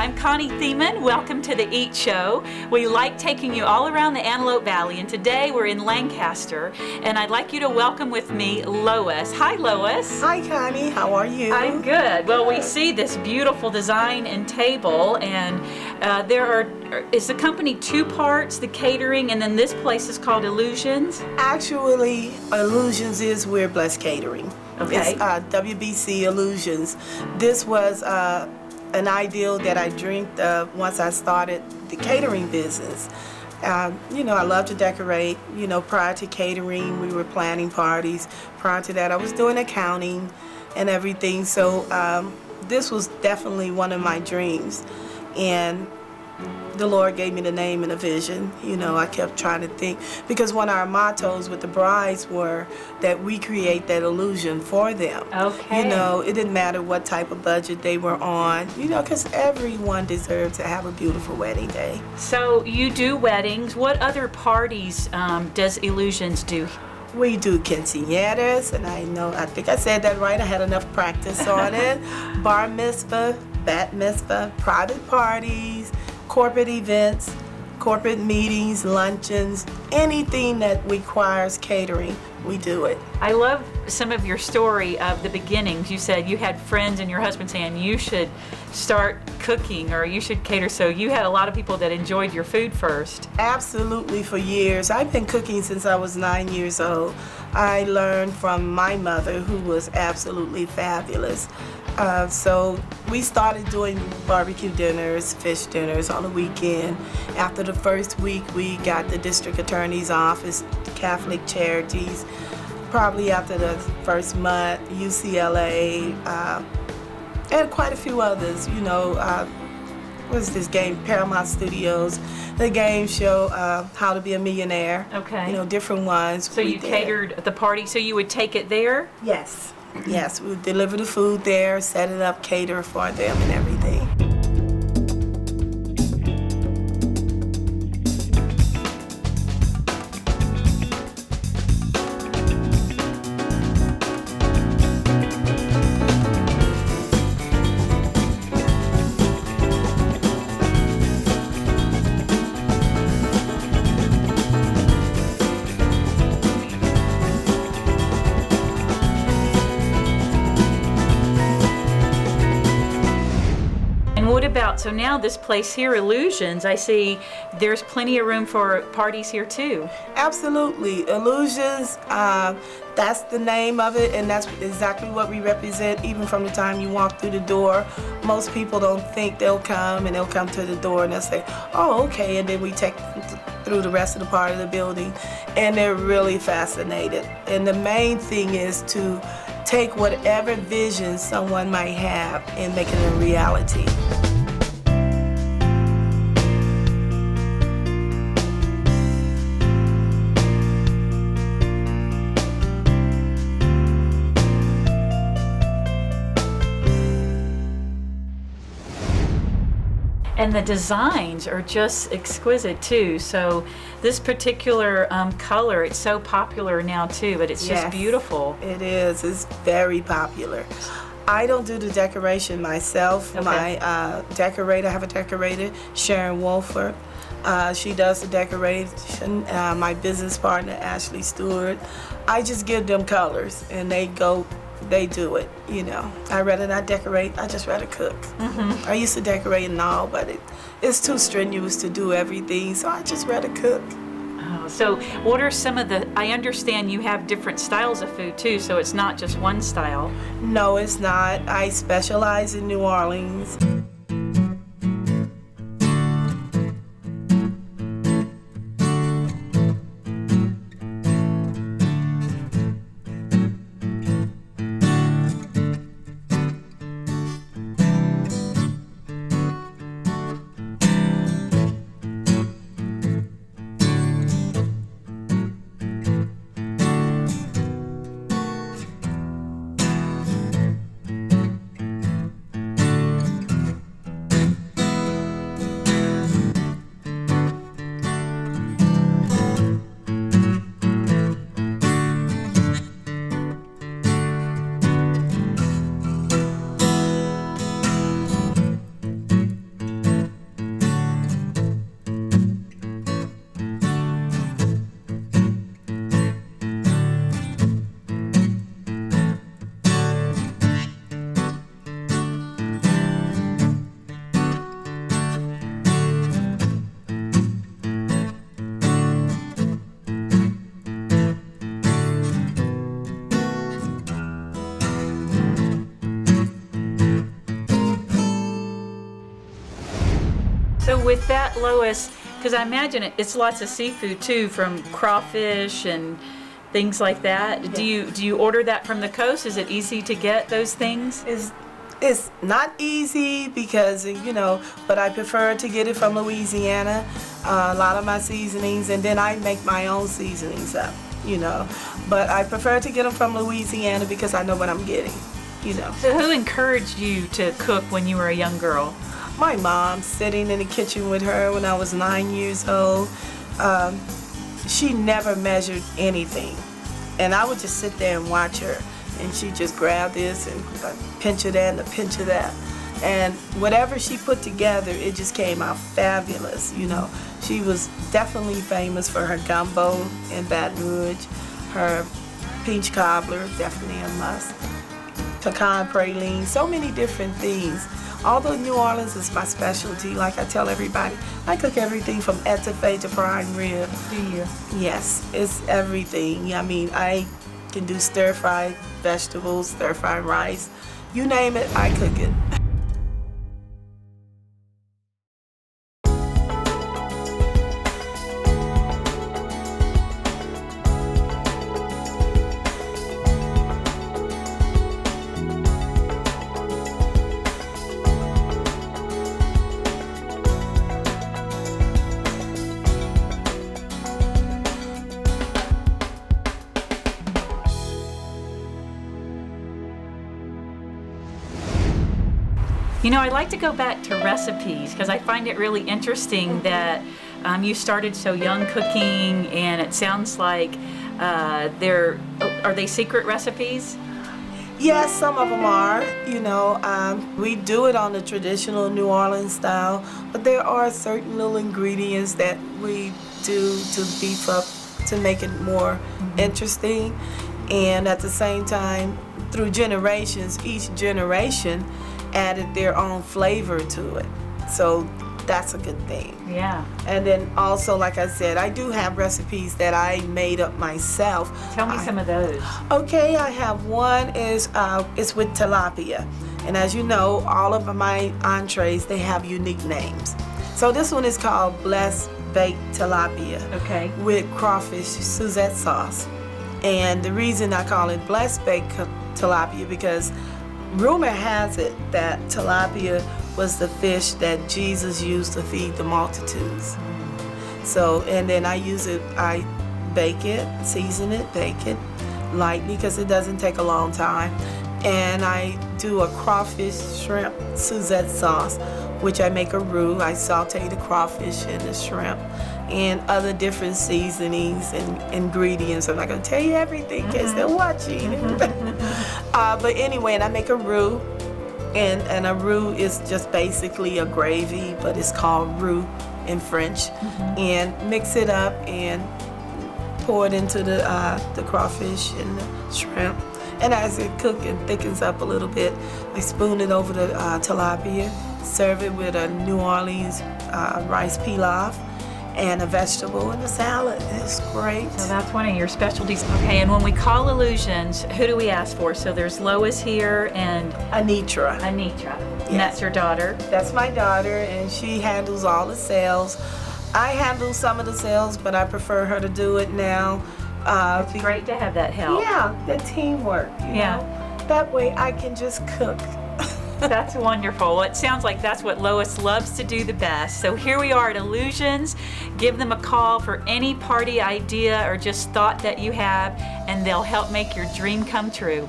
I'm Connie Thiemann. Welcome to the Eat Show. We like taking you all around the Antelope Valley, and today we're in Lancaster, and I'd like you to welcome with me Lois. Hi, Lois. Hi, Connie. How are you? I'm good. Well, we see this beautiful design and table, and is the company two parts, the catering, and then this place is called Illusions? Actually, Illusions is We're Blessed Catering. Okay. It's WBC Illusions. This was an ideal that I dreamed of once I started the catering business. I love to decorate. Prior to catering, we were planning parties. Prior to that, I was doing accounting and everything. So this was definitely one of my dreams. And the Lord gave me the name and a vision. I kept trying to think, because one of our mottos with the brides were that we create that illusion for them. Okay. It didn't matter what type of budget they were on, because everyone deserves to have a beautiful wedding day. So you do weddings. What other parties does Illusions do? We do quinceañeras, and I think I said that right. I had enough practice on it. Bar mitzvah, bat mitzvah, private parties, corporate events, corporate meetings, luncheons, anything that requires catering, we do it. I love some of your story of the beginnings. You said you had friends and your husband saying you should start cooking or you should cater, so you had a lot of people that enjoyed your food first. Absolutely, for years. I've been cooking since I was 9 years old. I learned from my mother, who was absolutely fabulous. So we started doing barbecue dinners, fish dinners on the weekend. After the first week, we got the district attorney's office, Catholic Charities. Probably after the first month, UCLA, and quite a few others. What's this game? Paramount Studios, the game show, How to Be a Millionaire. Okay. Different ones. So you catered the party, so you would take it there? Yes. Yes, we would deliver the food there, set it up, cater for them and everything. So now this place here, Illusions, I see there's plenty of room for parties here too. Absolutely. Illusions, that's the name of it, and that's exactly what we represent. Even from the time you walk through the door, most people don't think they'll come, and they'll come to the door and they'll say, oh, okay, and then we take them through the rest of the part of the building, and they're really fascinated. And the main thing is to take whatever vision someone might have and make it a reality. And the designs are just exquisite too. So this particular color, it's so popular now too, but it's just beautiful. It is. It's very popular. I don't do the decoration myself. Okay. My decorator, I have a decorator, Sharon Wolford. She does the decoration. My business partner, Ashley Stewart. I just give them colors and they do it. I'd rather not decorate, I just rather cook. Mm-hmm. I used to decorate and all, but it's too strenuous to do everything, so I just rather cook. Oh, so what are some of I understand you have different styles of food too, so it's not just one style. No, it's not. I specialize in New Orleans. with that, Lois, because I imagine it's lots of seafood too, from crawfish and things like that. Yeah. Do you order that from the coast? Is it easy to get those things? It's not easy because, but I prefer to get it from Louisiana. A lot of my seasonings, and then I make my own seasonings up, But I prefer to get them from Louisiana because I know what I'm getting. So who encouraged you to cook when you were a young girl? My mom, sitting in the kitchen with her when I was 9 years old. She never measured anything. And I would just sit there and watch her. And she just grabbed this and a pinch of that and a pinch of that. And whatever she put together, it just came out fabulous, She was definitely famous for her gumbo in Baton Rouge, her peach cobbler, definitely a must, pecan praline, so many different things. Although New Orleans is my specialty, like I tell everybody, I cook everything from etouffee to prime rib. Do you? Yes, it's everything. I mean, I can do stir-fried vegetables, stir-fried rice. You name it, I cook it. I'd like to go back to recipes because I find it really interesting that you started so young cooking, and it sounds like are they secret recipes? Yes, some of them are. We do it on the traditional New Orleans style, but there are certain little ingredients that we do to beef up to make it more interesting. And at the same time, through generations, each generation added their own flavor to it. So that's a good thing. Yeah. And then also, like I said, I do have recipes that I made up myself. Tell me some of those. Okay, I have one it's with tilapia. And as you know, all of my entrees, they have unique names. So this one is called Blessed Baked Tilapia. Okay. With crawfish Suzette sauce. And the reason I call it Blessed Baked Tilapia because rumor has it that tilapia was the fish that Jesus used to feed the multitudes. So, and then I bake it, season it, bake it lightly because it doesn't take a long time. And I do a crawfish shrimp Suzette sauce, which I make a roux. I saute the crawfish and the shrimp and other different seasonings and ingredients. I'm not going to tell you everything because they're watching. But anyway, and I make a roux. And a roux is just basically a gravy, but it's called roux in French. And mix it up and pour it into the crawfish and the shrimp. And as it cooks and thickens up a little bit, I spoon it over the tilapia, serve it with a New Orleans rice pilaf and a vegetable and a salad. It's great. So that's one of your specialties. Okay, and when we call illusions, who do we ask for? So there's Lois here and Anitra. Yes. And that's your daughter? That's my daughter, and she handles all the sales. I handle some of the sales, but I prefer her to do it now. It's great to have that help. Yeah, the teamwork, you know. That way I can just cook. That's wonderful. Well, it sounds like that's what Lois loves to do the best. So here we are at Illusions. Give them a call for any party idea or just thought that you have, and they'll help make your dream come true.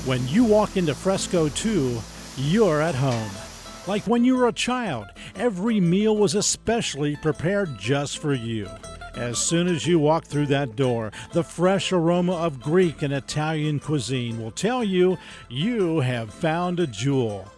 When you walk into Fresco 2, you're at home. Like when you were a child, every meal was especially prepared just for you. As soon as you walk through that door, the fresh aroma of Greek and Italian cuisine will tell you you have found a jewel.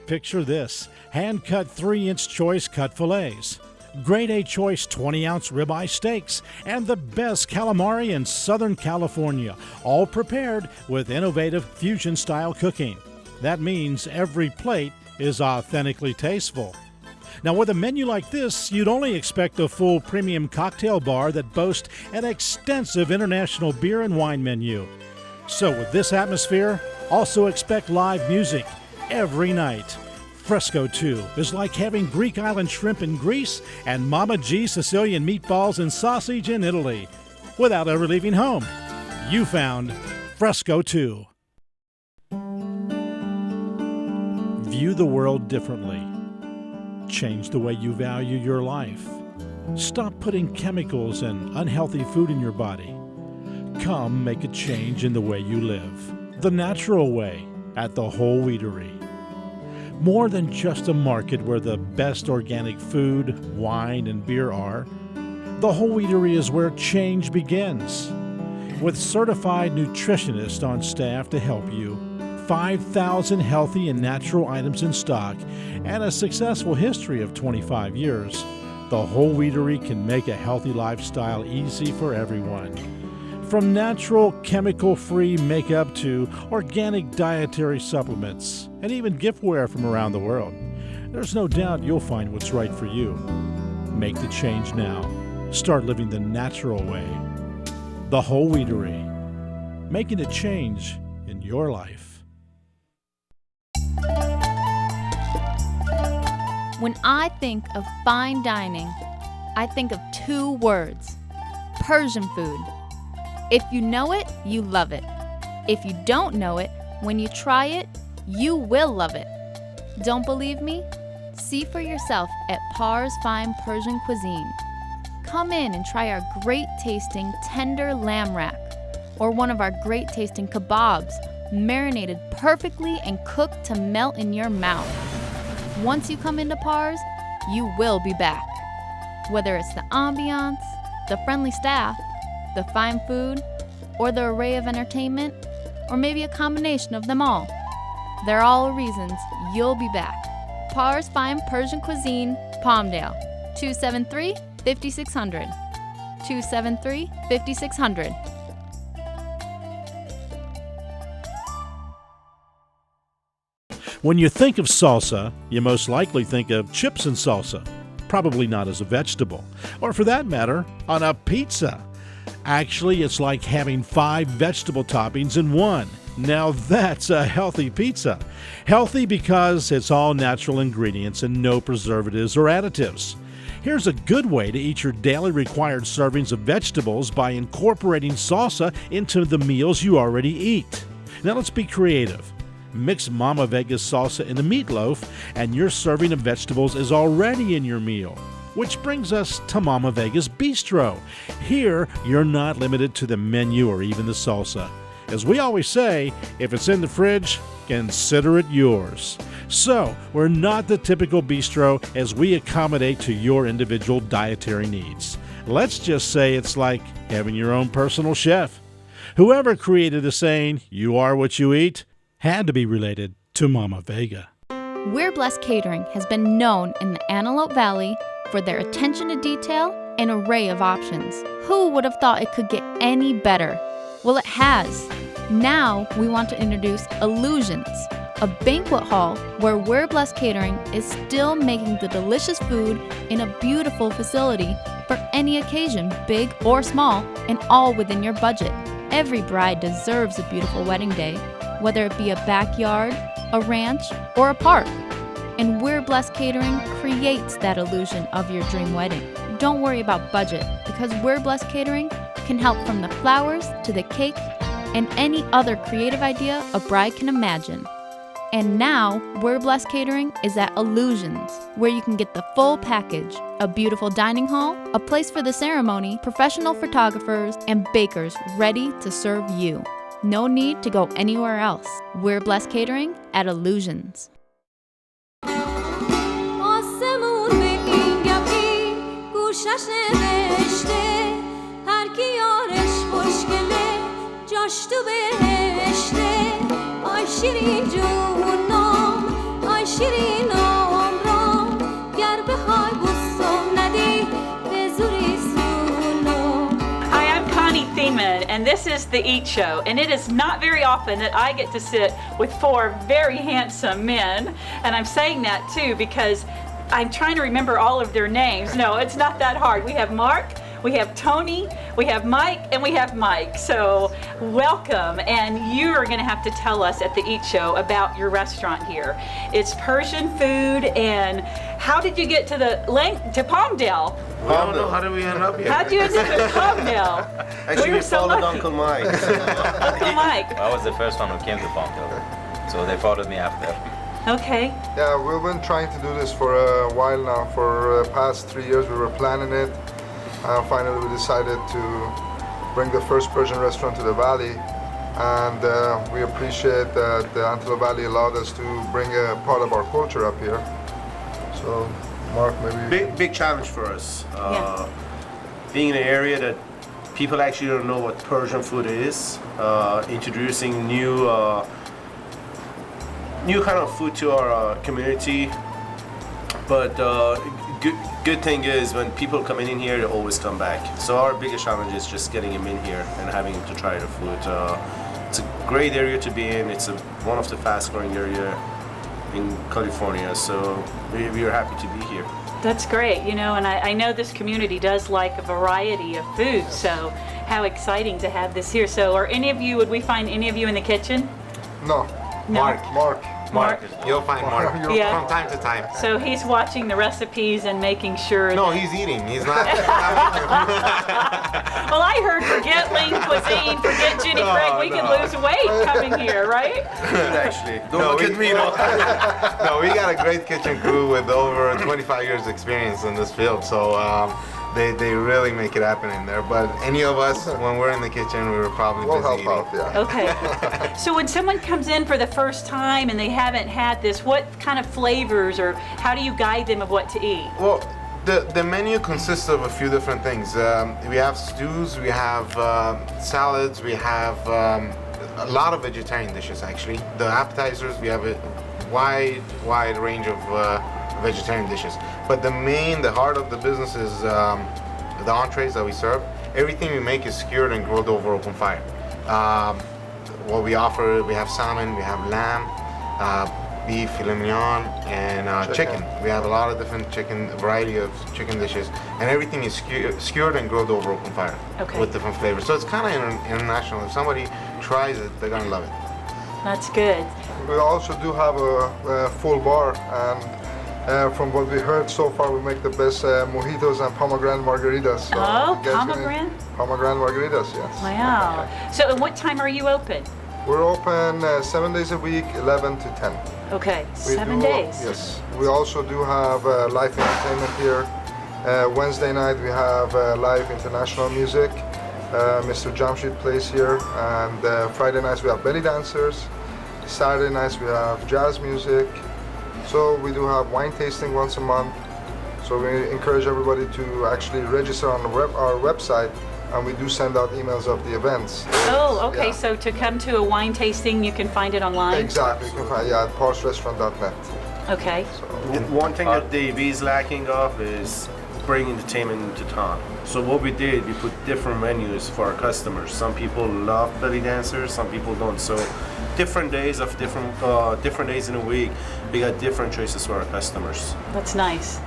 Picture this: hand-cut 3-inch choice cut fillets, Grade A choice 20-ounce ribeye steaks, and the best calamari in Southern California, all prepared with innovative fusion-style cooking. That means every plate is authentically tasteful. Now, with a menu like this, you'd only expect a full premium cocktail bar that boasts an extensive international beer and wine menu. So with this atmosphere, also expect live music every night. Fresco 2 is like having Greek island shrimp in Greece and Mama G Sicilian meatballs and sausage in Italy without ever leaving home. You found Fresco 2. View the world differently. Change the way you value your life. Stop putting chemicals and unhealthy food in your body. Come make a change in the way you live, the natural way, at the Whole Wheatery. More than just a market where the best organic food, wine, and beer are, the Whole Wheatery is where change begins. With certified nutritionists on staff to help you, 5,000 healthy and natural items in stock, and a successful history of 25 years, the Whole Wheatery can make a healthy lifestyle easy for everyone. From natural, chemical-free makeup to organic dietary supplements, and even giftware from around the world, there's no doubt you'll find what's right for you. Make the change now. Start living the natural way. The Whole Wheatery, making a change in your life. When I think of fine dining, I think of two words: Persian food. If you know it, you love it. If you don't know it, when you try it, you will love it. Don't believe me? See for yourself at Par's Fine Persian Cuisine. Come in and try our great tasting tender lamb rack, or one of our great tasting kebabs, marinated perfectly and cooked to melt in your mouth. Once you come into Par's, you will be back. Whether it's the ambiance, the friendly staff, the fine food, or the array of entertainment, or maybe a combination of them all, they're all reasons you'll be back. Par's Fine Persian Cuisine, Palmdale, 273-5600. 273-5600. When you think of salsa, you most likely think of chips and salsa, probably not as a vegetable, or for that matter, on a pizza. Actually, it's like having 5 vegetable toppings in one. Now that's a healthy pizza. Healthy because it's all natural ingredients and no preservatives or additives. Here's a good way to eat your daily required servings of vegetables by incorporating salsa into the meals you already eat. Now let's be creative. Mix Mama Vega's salsa in the meatloaf, and your serving of vegetables is already in your meal. Which brings us to Mama Vega's Bistro. Here, you're not limited to the menu or even the salsa. As we always say, if it's in the fridge, consider it yours. So, we're not the typical bistro as we accommodate to your individual dietary needs. Let's just say it's like having your own personal chef. Whoever created the saying, "You are what you eat," had to be related to Mama Vega. We're Blessed Catering has been known in the Antelope Valley for their attention to detail and array of options. Who would have thought it could get any better? Well, it has. Now we want to introduce Illusions, a banquet hall where We're Blessed Catering is still making the delicious food in a beautiful facility for any occasion, big or small, and all within your budget. Every bride deserves a beautiful wedding day, whether it be a backyard, a ranch, or a park. And We're Blessed Catering creates that illusion of your dream wedding. Don't worry about budget, because We're Blessed Catering can help from the flowers to the cake and any other creative idea a bride can imagine. And now, We're Blessed Catering is at Illusions, where you can get the full package: a beautiful dining hall, a place for the ceremony, professional photographers, and bakers ready to serve you. No need to go anywhere else. We're Blessed Catering at Illusions. آسمون به این گپی گوشش نوشته هر کی یارش خوشگله جاش تو بهشته آی شیرین جونم آی شیرین عمرم گر بخوای بوسم ندی به زوری سونم. Hi, I'm Connie Thiemann, and this is the Eat Show. And it is not very often that I get to sit with 4 very handsome men. And I'm saying that too because I'm trying to remember all of their names. No, it's not that hard. We have Mark, we have Tony, we have Mike, and we have Mike. So welcome, and you are going to have to tell us at the Eat Show about your restaurant here. It's Persian food, and how did you get to Palmdale? We don't know how did we end up here. How'd you end up in Palmdale? Actually, we followed Uncle Mike. Uncle Mike. I was the first one who came to Palmdale, so they followed me after. Okay. Yeah, we've been trying to do this for a while now. For the past 3 years, we were planning it. Finally, we decided to bring the first Persian restaurant to the Valley, and we appreciate that the Antelope Valley allowed us to bring a part of our culture up here. So, Mark, maybe... Big challenge for us. Being in an area that people actually don't know what Persian food is, introducing new kind of food to our community. But good thing is when people come in here, they always come back. So our biggest challenge is just getting them in here and having them to try the food. It's a great area to be in. It's one of the fast growing area in California. So we are happy to be here. That's great, and I know this community does like a variety of food, so how exciting to have this here. So would we find any of you in the kitchen? No. No. Mark. You'll find Mark Yeah. from time to time. So he's watching the recipes and making sure. No, he's eating. He's not. Well, I heard forget lean cuisine, forget Jenny Craig. We can lose weight coming here, right? Good, actually. Don't look at me. No, we got a great kitchen crew with over 25 years experience in this field. So they really make it happen in there. But any of us, when we're in the kitchen, we were probably We'll busy help eating. out, yeah. Okay. So when someone comes in for the first time and they haven't had this, what kind of flavors or how do you guide them of what to eat? Well, the menu consists of a few different things. We have stews, we have salads, we have a lot of vegetarian dishes actually. The appetizers, we have a wide range of vegetarian dishes. But the heart of the business is the entrees that we serve. Everything we make is skewered and grilled over open fire. What we offer, we have salmon, we have lamb, beef, filet mignon, and chicken. We have a lot of different variety of chicken dishes, and everything is skewered and grilled over open fire with different flavors. So it's kind of international. If somebody tries it, they're gonna love it. That's good. We also do have a full bar, and from what we heard so far, we make the best mojitos and pomegranate margaritas. So Oh, you guys pomegranate? Pomegranate margaritas, yes. Wow. So at what time are you open? We're open 7 days a week, 11 to 10. Okay, We 7 do, days. Yes. We also do have live entertainment here. Wednesday night we have live international music. Mr. Jamshid plays here. And Friday nights we have belly dancers. Saturday nights we have jazz music. So we do have wine tasting once a month. So we encourage everybody to actually register on our website, and we do send out emails of the events. Oh, okay. Yeah. So to come to a wine tasting, you can find it online? Exactly. You can find at parsrestaurant.net. Okay. One thing that DAV is lacking of is bring entertainment into town. So what we did, we put different menus for our customers. Some people love belly dancers, some people don't. So different days of different days in a week, we got different choices for our customers. That's nice.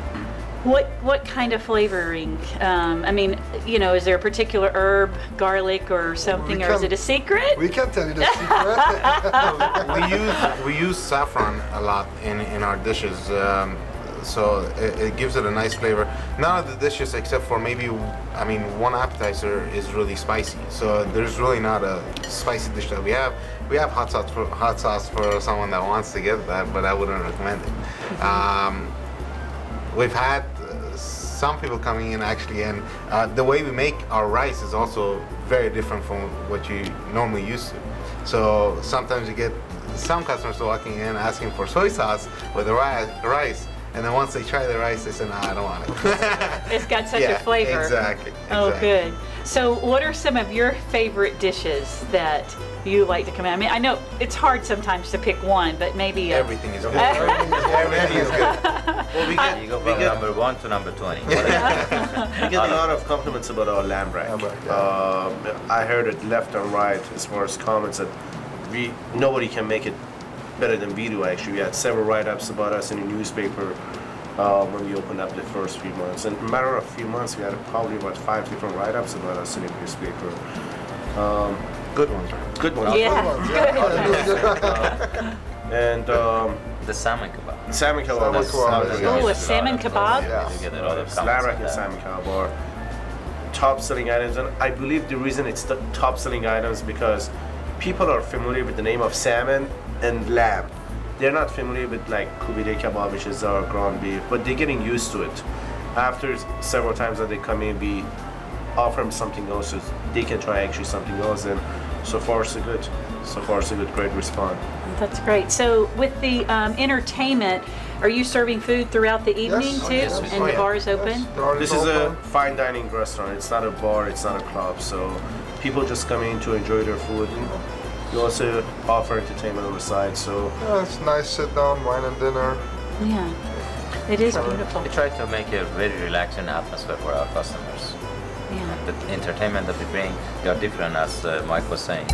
What kind of flavoring? I mean, is there a particular herb, garlic or something, or is it a secret? We can tell you the secret. we use saffron a lot in our dishes, so it gives it a nice flavor. None of the dishes, except for one appetizer, is really spicy. So there's really not a spicy dish that we have. We have hot sauce for someone that wants to get that, but I wouldn't recommend it. We've had some people coming in actually, and the way we make our rice is also very different from what you normally used to. So sometimes you get some customers walking in asking for soy sauce with the rice, and then once they try the rice, they say, "No, I don't want it." It's got such Yeah, a flavor. Exactly. Oh, good. So what are some of your favorite dishes that you like to come in? I mean, I know it's hard sometimes to pick one, but maybe Everything is good. Everything is good. Well, You go from number 1 to number 20. we get a lot of compliments about our lamb rack. I heard it left and right as far as comments that nobody can make it better than we do. Actually, we had several write-ups about us in the newspaper when we opened up the first few months. In a matter of a few months, we had probably about 5 different write-ups about us in the newspaper. Good ones. Good ones. Yeah. And The salmon kebab. salmon kebab. Oh, a salmon kebab? Yeah. You get a lot of Lamb comments rack on and that. salmon kebab are top selling items, and I believe the reason it's the top selling items because people are familiar with the name of salmon and lamb. They're not familiar with like kubide kebab, which is our ground beef, but they're getting used to it. After several times that they come in, we offer them something else so they can try actually something else, and so far so good. So far so good, great response. That's great. So with the entertainment, are you serving food throughout the evening too? yes, And the bar is open? This is a fine dining restaurant. It's not a bar, it's not a club, so people just come in to enjoy their food. And we also offer entertainment on the side, so Yeah, it's nice sit down, wine and dinner. Yeah. It is beautiful. We try to make a very relaxing atmosphere for our customers. Yeah. The entertainment that we bring, they are different, as Mike was saying.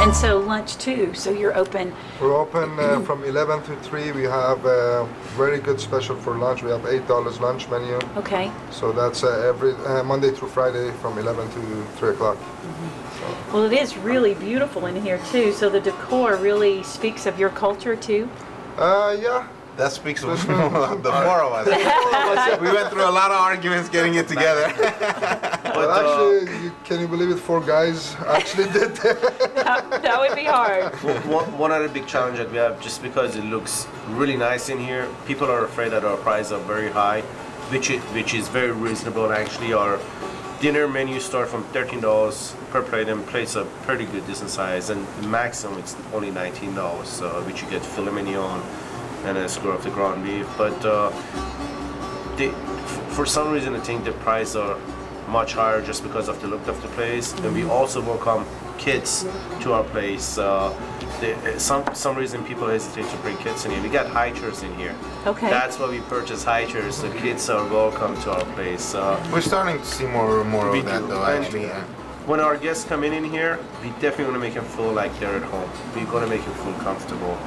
And so lunch too, so you're open. We're open from 11 to 3. We have a very good special for lunch. We have $8 lunch menu. Okay. So that's every Monday through Friday from 11 to 3 o'clock. Well, it is really beautiful in here too, so the decor really speaks of your culture too. Yeah. That speaks for the 4 of us. We went through a lot of arguments getting it together. But actually, can you believe it? 4 guys actually did that. That would be hard. one other big challenge that we have, just because it looks really nice in here, people are afraid that our prices are very high, which is very reasonable. Actually, our dinner menu start from $13 per plate, and plates are pretty good, decent size, and the maximum it's only $19, which you get filet mignon and a square of the ground beef. But for some reason, I think the prices are much higher just because of the look of the place, and we also welcome kids to our place. Some reason people hesitate to bring kids in here. We got high chairs in here. Okay. That's why we purchase high chairs, so kids are welcome to our place. We're starting to see more We of that do. though, And actually. when our guests come in here, we definitely want to make them feel like they're at home. We're going to make them feel comfortable.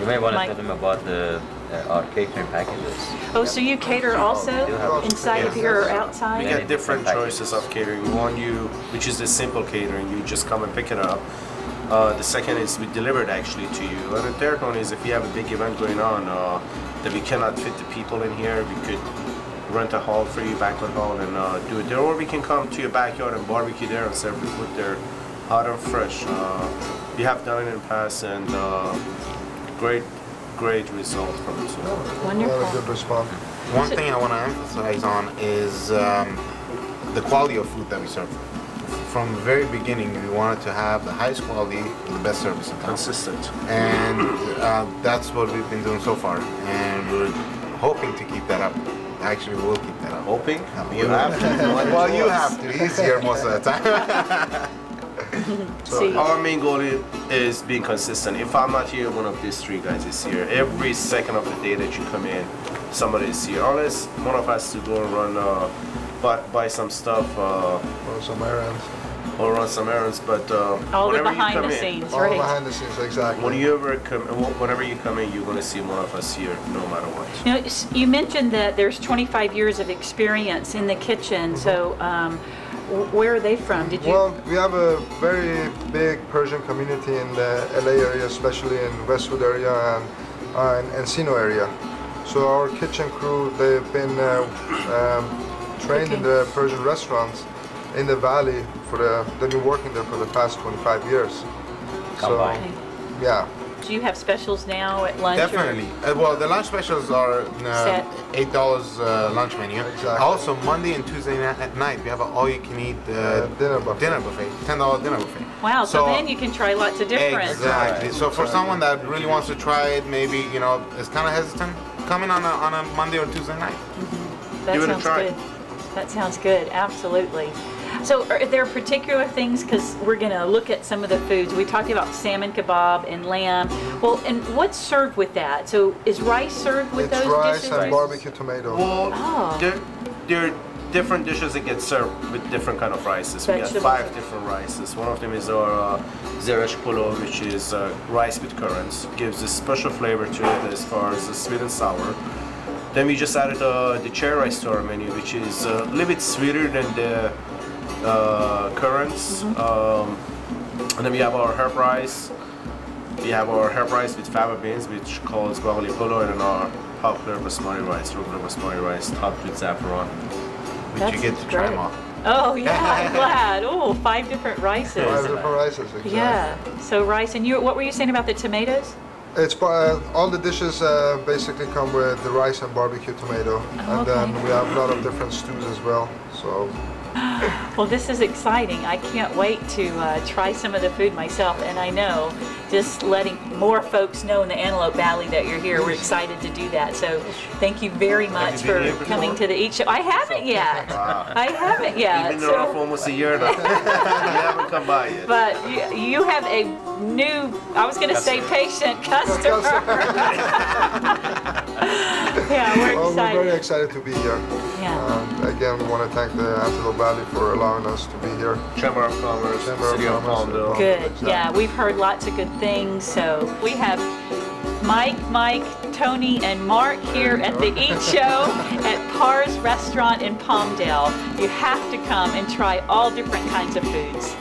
You may want to Mike? tell them about our catering packages. Oh, so you cater also We do have- inside of here or We outside? got different choices of catering. One, which is the simple catering, you just come and pick it up. The second is we deliver it actually to you. And the third one is if you have a big event going on that we cannot fit the people in here, we could rent a hall for you, banquet hall, and do it there. Or we can come to your backyard and barbecue there and serve the food there hot and fresh. We have done it in the past, and great result from it. So. A lot of Wonderful. good response. One thing I want to emphasize on is the quality of food that we serve. From the very beginning, we wanted to have the highest quality and the best service in town. Consistent. And that's what we've been doing so far. And we're hoping to keep that up. Actually, we'll keep that up. Hoping? You have to. Well, you have to. He's here most of the time. See, Our main goal is being consistent. If I'm not here, one of these 3 guys is here. Every second of the day that you come in, somebody is here. Unless one of us to go and run, buy some stuff, Or some errands. or run some errands. But all the whenever you behind come the in, scenes, All right? behind the scenes, exactly. whenever you come in, you're gonna see one of us here, no matter what. You know, you mentioned that there's 25 years of experience in the kitchen, so where are they from? Did you? Well, we have a very big Persian community in the LA area, especially in Westwood area and Encino area. So our kitchen crew, they've been trained in the Persian restaurants in the valley they've been working there for the past 25 years. Combined. Okay. Yeah, Do you have specials now at lunch? or- Definitely. Well, the lunch specials are Set. $8 lunch menu. Exactly. Also, Monday and Tuesday night, we have an all-you-can-eat dinner buffet. $10 dinner buffet. Wow, so then you can try lots of different. Exactly. So for someone that really wants to try it, maybe is kind of hesitant, come in on a Monday or Tuesday night. That Give it a sounds try. good. That sounds good. Absolutely. So, are there particular things? Because we're going to look at some of the foods. We talked about salmon kebab and lamb. Well, and what's served with that? So, is rice served with It's those rice dishes? and barbecue tomato. Well, Oh. there are different dishes that get served with different kind of rices. We got Vegetables. 5 different rices. One of them is our zeresh polo, which is rice with currants. Gives a special flavor to it as far as the sweet and sour. Then we just added the cherry rice to our menu, which is a little bit sweeter than the currants. And then we have our herb rice. We have our herb rice with fava beans, which calls guacamole polo, and then our popular basmati rice, regular basmati rice, topped with saffron. Which you get to try them all. Oh, yeah, I'm glad. Oh, 5 different rices. 5 different rices, exactly. Yeah. So rice, and what were you saying about the tomatoes? It's all the dishes basically come with the rice and barbecue tomato, and okay. then we have a lot of different stews as well. So Well, this is exciting. I can't wait to try some of the food myself, and I know just letting more folks know in the Antelope Valley that you're here, we're excited to do that. So thank you very much you been for here before? coming to the Eat Show. I haven't yet. Wow. I haven't yet. You've been around for almost a year now. You haven't come by yet. But you have a new, I was going to say patient customer. Yeah, we're well, we're very excited. excited to be here. Yeah. Again, we want to thank the Antelope Valley for allowing us to be here. Chamber of Commerce, Chamber of City of Commerce, Palmdale. Good. Exactly. Yeah, we've heard lots of good things. So we have Mike, Tony, and Mark here at the Eat Show at Parr's Restaurant in Palmdale. You have to come and try all different kinds of foods.